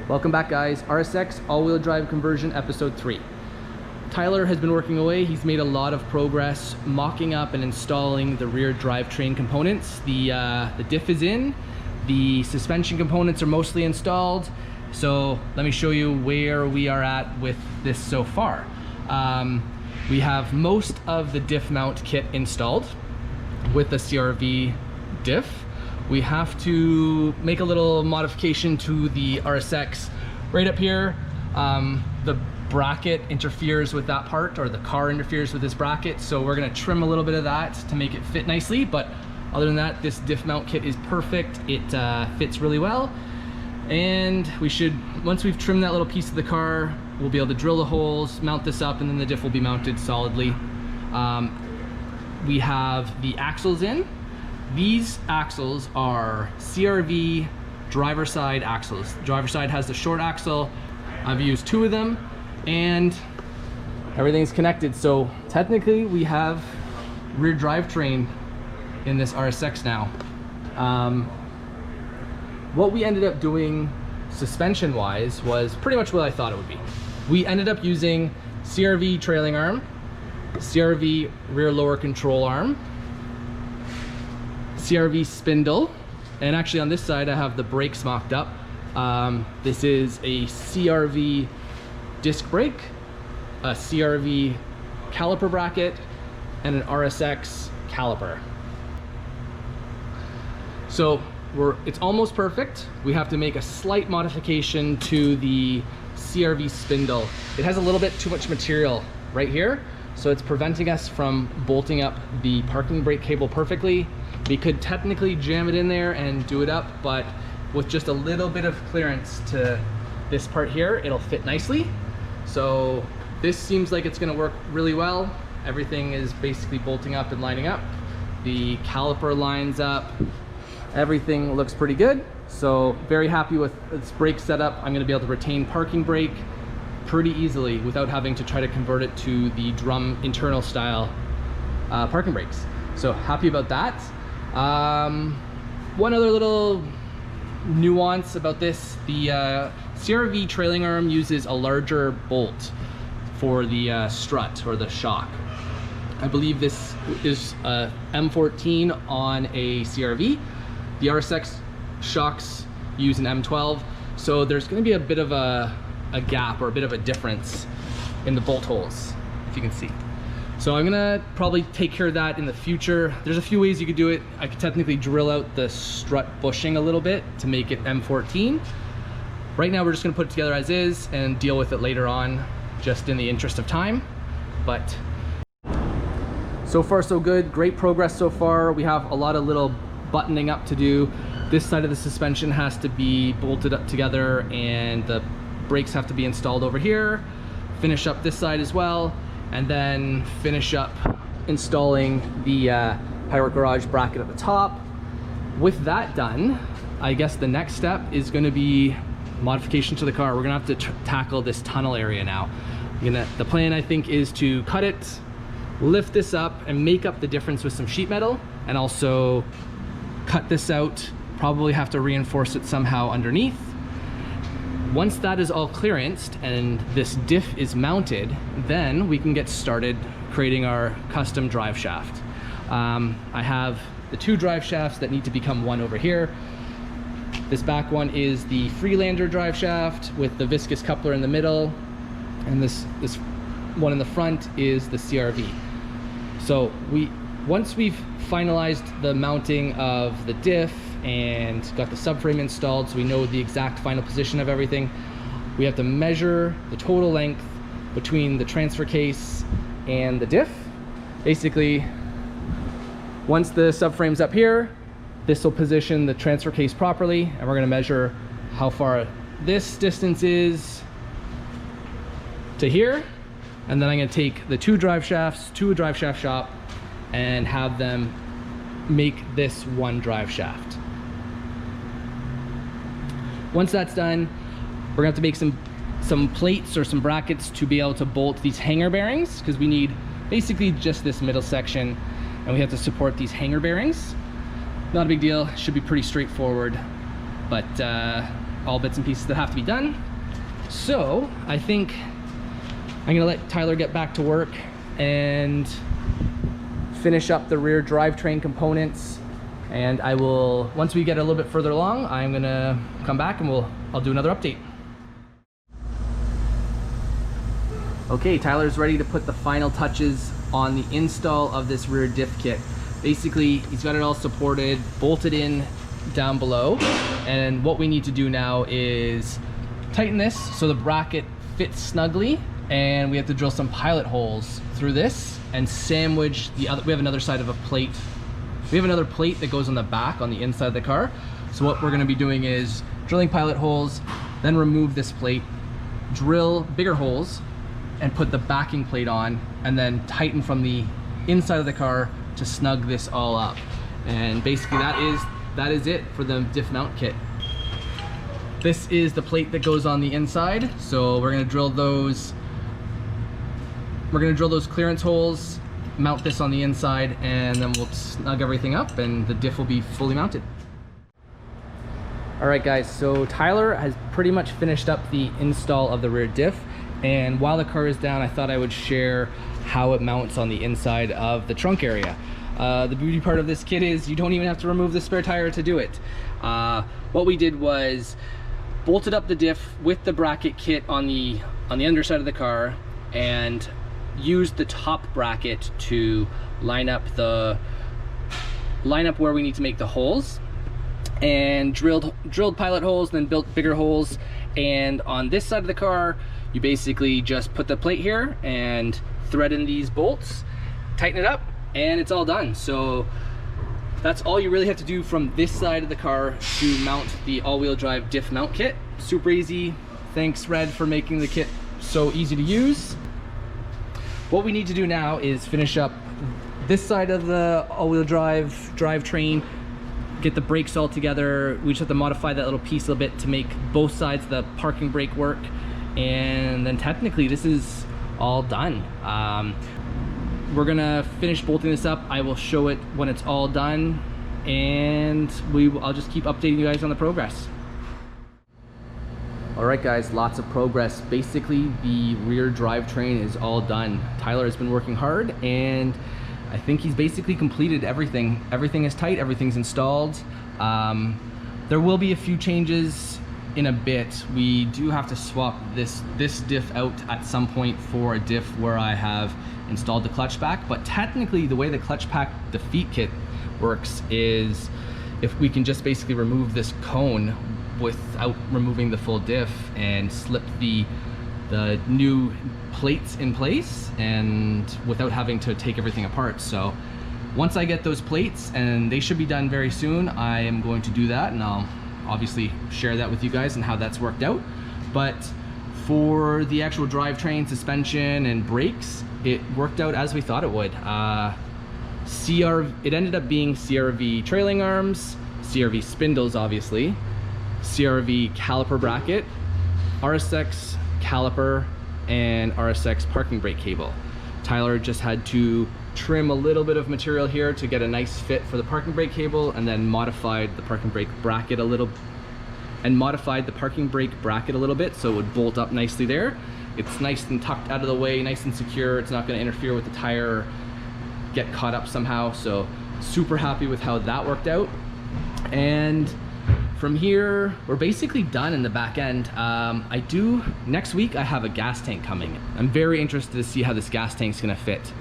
Welcome back, guys. RSX all-wheel drive conversion episode 3. Tyler has been working away. He's made a lot of progress mocking up and installing the rear drivetrain components. The diff is in, the suspension components are mostly installed. So let me show you where we are at with this so far. We have most of the diff mount kit installed with the CRV diff. We have to make a little modification to the RSX right up here. The bracket interferes with that part, or the car interferes with this bracket, so we're gonna trim a little bit of that to make it fit nicely. But other than that, this diff mount kit is perfect. It fits really well, and we should, once we've trimmed that little piece of the car, we'll be able to drill the holes, mount this up, and then the diff will be mounted solidly. We have the axles in. These axles are CRV driver side axles. Driver side has the short axle. I've used 2 of them and everything's connected. So technically we have rear drivetrain in this RSX now. What we ended up doing suspension wise was pretty much what I thought it would be. We ended up using CRV trailing arm, CRV rear lower control arm, CRV spindle, and actually on this side I have the brakes mocked up. This is a CRV disc brake, a CRV caliper bracket, and an RSX caliper. So it's almost perfect. We have to make a slight modification to the CRV spindle. It has a little bit too much material right here, so it's preventing us from bolting up the parking brake cable perfectly. We could technically jam it in there and do it up, but with just a little bit of clearance to this part here, it'll fit nicely. So this seems like it's gonna work really well. Everything is basically bolting up and lining up. The caliper lines up. Everything looks pretty good. So very happy with this brake setup. I'm gonna be able to retain parking brake pretty easily without having to try to convert it to the drum internal style parking brakes. So happy about that. One other little nuance about this, the CRV trailing arm uses a larger bolt for the strut or the shock. I believe this is a M14 on a CRV. The RSX shocks use an M12, so there's going to be a bit of a gap or a bit of a difference in the bolt holes, if you can see. So I'm gonna probably take care of that in the future. There's a few ways you could do it. I could technically drill out the strut bushing a little bit to make it M14. Right now we're just gonna put it together as is and deal with it later on, just in the interest of time. But so far so good, great progress so far. We have a lot of little buttoning up to do. This side of the suspension has to be bolted up together and the brakes have to be installed over here. Finish up this side as well, and then finish up installing the Pirate Garage bracket at the top. With that done, I guess the next step is gonna be modification to the car. We're gonna have to tackle this tunnel area now. The plan, I think, is to cut it, lift this up, and make up the difference with some sheet metal, and also cut this out, probably have to reinforce it somehow underneath. Once that is all clearanced and this diff is mounted, then we can get started creating our custom drive shaft. I have the 2 drive shafts that need to become one over here. This back one is the Freelander drive shaft with the viscous coupler in the middle, and this one in the front is the CRV. So once we've finalized the mounting of the diff and got the subframe installed so we know the exact final position of everything, we have to measure the total length between the transfer case and the diff. Basically, once the subframe's up here, this will position the transfer case properly, and we're going to measure how far this distance is to here, and then I'm going to take the 2 drive shafts to a drive shaft shop and have them make this 1 drive shaft. Once that's done, we're gonna have to make some plates or some brackets to be able to bolt these hanger bearings, because we need basically just this middle section, and we have to support these hanger bearings. Not a big deal, should be pretty straightforward, but all bits and pieces that have to be done. So I think I'm gonna let Tyler get back to work and finish up the rear drivetrain components, and I will, once we get a little bit further along, I'm gonna come back and I'll do another update. Okay, Tyler's ready to put the final touches on the install of this rear diff kit. Basically, he's got it all supported, bolted in down below, and what we need to do now is tighten this so the bracket fits snugly, and we have to drill some pilot holes through this and sandwich the other. We have another side of a plate. We have another plate that goes on the back on the inside of the car. So what we're going to be doing is drilling pilot holes, then remove this plate, drill bigger holes, and put the backing plate on, and then tighten from the inside of the car to snug this all up. And basically that is it for the diff mount kit. This is the plate that goes on the inside, so we're gonna drill those clearance holes, mount this on the inside, and then we'll snug everything up and the diff will be fully mounted. All right guys, so Tyler has pretty much finished up the install of the rear diff, and while the car is down, I thought I would share how it mounts on the inside of the trunk area. The beauty part of this kit is you don't even have to remove the spare tire to do it. What we did was bolted up the diff with the bracket kit on the underside of the car, and used the top bracket to line up where we need to make the holes, and drilled pilot holes, then built bigger holes. And on this side of the car, you basically just put the plate here and thread in these bolts, tighten it up, and it's all done. So that's all you really have to do from this side of the car to mount the all-wheel drive diff mount kit. Super easy. Thanks Red for making the kit so easy to use. What we need to do now is finish up this side of the all-wheel drivetrain, get the brakes all together. We just have to modify that little piece a little bit to make both sides of the parking brake work, and then technically this is all done. We're gonna finish bolting this up. I will show it when it's all done, and I'll just keep updating you guys on the progress. All right guys, lots of progress. Basically the rear drivetrain is all done. Tyler has been working hard, and I think he's basically completed everything. Everything is tight, everything's installed. There will be a few changes in a bit. We do have to swap this diff out at some point for a diff where I have installed the clutch pack, but technically the way the clutch pack defeat kit works is if we can just basically remove this cone without removing the full diff and slip the new plates in place, and without having to take everything apart. So once I get those plates, and they should be done very soon, I am going to do that, and I'll obviously share that with you guys and how that's worked out. But for the actual drivetrain, suspension, and brakes, it worked out as we thought it would. It ended up being CRV trailing arms, CRV spindles obviously, CRV caliper bracket, RSX caliper, and RSX parking brake cable. Tyler just had to trim a little bit of material here to get a nice fit for the parking brake cable, and then modified the parking brake bracket a little bit so it would bolt up nicely there. It's nice and tucked out of the way, nice and secure. It's not going to interfere with the tire or get caught up somehow. So super happy with how that worked out. And from here, we're basically done in the back end. Next week I have a gas tank coming. I'm very interested to see how this gas tank's gonna fit.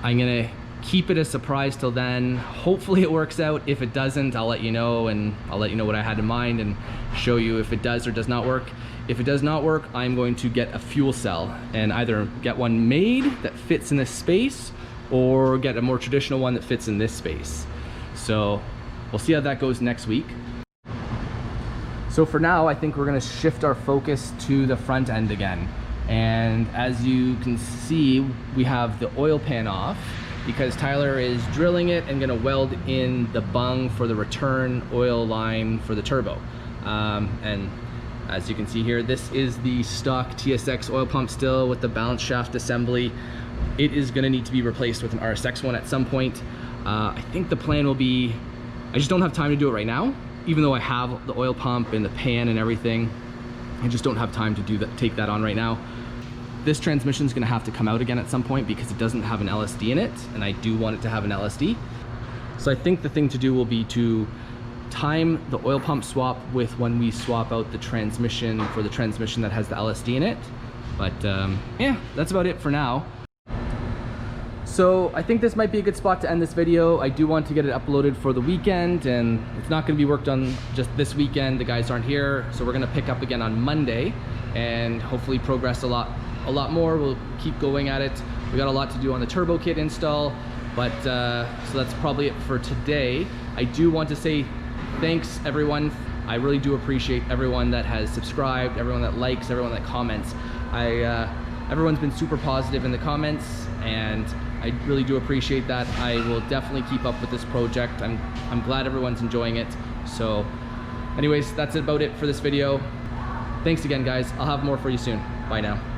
I'm gonna keep it a surprise till then. Hopefully it works out. If it doesn't, I'll let you know, and I'll let you know what I had in mind and show you if it does or does not work. If it does not work, I'm going to get a fuel cell and either get one made that fits in this space or get a more traditional one that fits in this space. So we'll see how that goes next week. So for now, I think we're gonna shift our focus to the front end again. And as you can see, we have the oil pan off because Tyler is drilling it and gonna weld in the bung for the return oil line for the turbo. And as you can see here, this is the stock TSX oil pump still with the balance shaft assembly. It is gonna need to be replaced with an RSX one at some point. I think the plan will be, I just don't have time to do it right now, even though I have the oil pump and the pan and everything, I just don't have time to do that, take that on right now. This transmission is going to have to come out again at some point because it doesn't have an LSD in it, and I do want it to have an LSD. So I think the thing to do will be to time the oil pump swap with when we swap out the transmission for the transmission that has the LSD in it. But yeah, that's about it for now. So I think this might be a good spot to end this video. I do want to get it uploaded for the weekend, and it's not going to be worked on just this weekend. The guys aren't here, so we're going to pick up again on Monday and hopefully progress a lot more. We'll keep going at it. We got a lot to do on the turbo kit install, but so that's probably it for today. I do want to say thanks everyone. I really do appreciate everyone that has subscribed, everyone that likes, everyone that comments. Everyone's been super positive in the comments, and I really do appreciate that. I will definitely keep up with this project. I'm glad everyone's enjoying it. So anyways, that's about it for this video. Thanks again, guys. I'll have more for you soon. Bye now.